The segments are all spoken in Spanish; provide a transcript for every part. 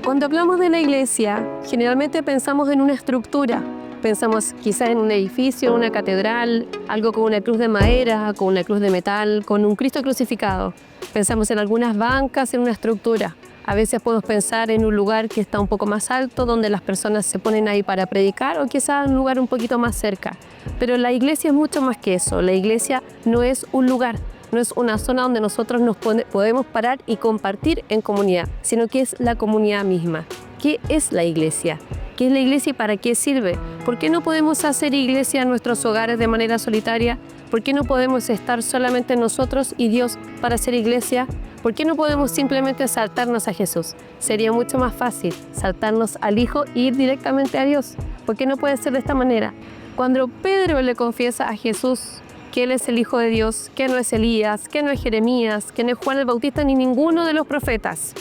Cuando hablamos de la iglesia, generalmente pensamos en una estructura. Pensamos quizás en un edificio, una catedral, algo con una cruz de madera, con una cruz de metal, con un Cristo crucificado. Pensamos en algunas bancas, en una estructura. A veces podemos pensar en un lugar que está un poco más alto, donde las personas se ponen ahí para predicar, o quizás un lugar un poquito más cerca. Pero la iglesia es mucho más que eso. La iglesia no es un lugar, no es una zona donde nosotros nos podemos parar y compartir en comunidad, sino que es la comunidad misma. ¿Qué es la iglesia? ¿Qué es la iglesia y para qué sirve? ¿Por qué no podemos hacer iglesia en nuestros hogares de manera solitaria? ¿Por qué no podemos estar solamente nosotros y Dios para hacer iglesia? ¿Por qué no podemos simplemente saltarnos a Jesús? Sería mucho más fácil saltarnos al Hijo e ir directamente a Dios. ¿Por qué no puede ser de esta manera? Cuando Pedro le confiesa a Jesús que Él es el Hijo de Dios, que no es Elías, que no es Jeremías, que no es Juan el Bautista ni ninguno de los profetas,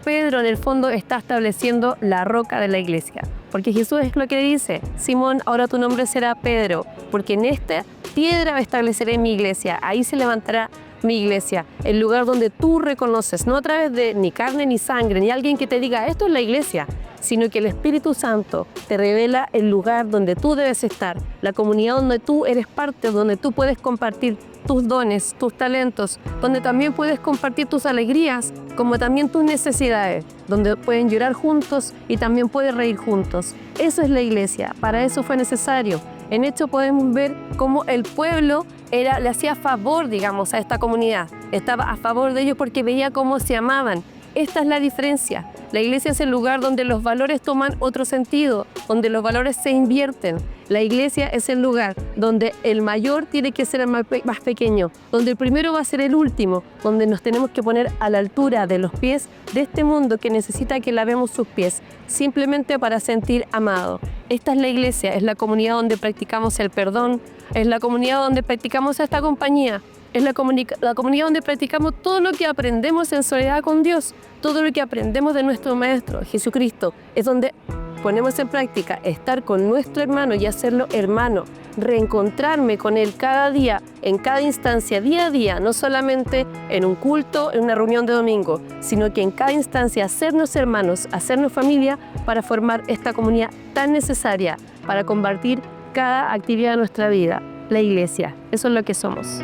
Pedro en el fondo está estableciendo la roca de la iglesia. Porque Jesús es lo que dice: Simón, ahora tu nombre será Pedro, porque en esta piedra estableceré mi iglesia, ahí se levantará mi iglesia, el lugar donde tú reconoces, no a través de ni carne ni sangre, ni alguien que te diga esto es la iglesia, sino que el Espíritu Santo te revela el lugar donde tú debes estar, la comunidad donde tú eres parte, donde tú puedes compartir tus dones, tus talentos, donde también puedes compartir tus alegrías, como también tus necesidades, donde pueden llorar juntos y también pueden reír juntos. Eso es la iglesia, para eso fue necesario. En hecho podemos ver cómo el pueblo le hacía favor, digamos, a esta comunidad. Estaba a favor de ellos porque veía cómo se amaban. Esta es la diferencia. La iglesia es el lugar donde los valores toman otro sentido, donde los valores se invierten. La iglesia es el lugar donde el mayor tiene que ser el más pequeño, donde el primero va a ser el último, donde nos tenemos que poner a la altura de los pies de este mundo que necesita que lavemos sus pies, simplemente para sentir amado. Esta es la iglesia, es la comunidad donde practicamos el perdón, es la comunidad donde practicamos esta compañía. Es la comunidad donde practicamos todo lo que aprendemos en soledad con Dios, todo lo que aprendemos de nuestro Maestro, Jesucristo. Es donde ponemos en práctica estar con nuestro hermano y hacerlo hermano, reencontrarme con Él cada día, en cada instancia, día a día, no solamente en un culto, en una reunión de domingo, sino que en cada instancia hacernos hermanos, hacernos familia para formar esta comunidad tan necesaria para compartir cada actividad de nuestra vida, la iglesia. Eso es lo que somos.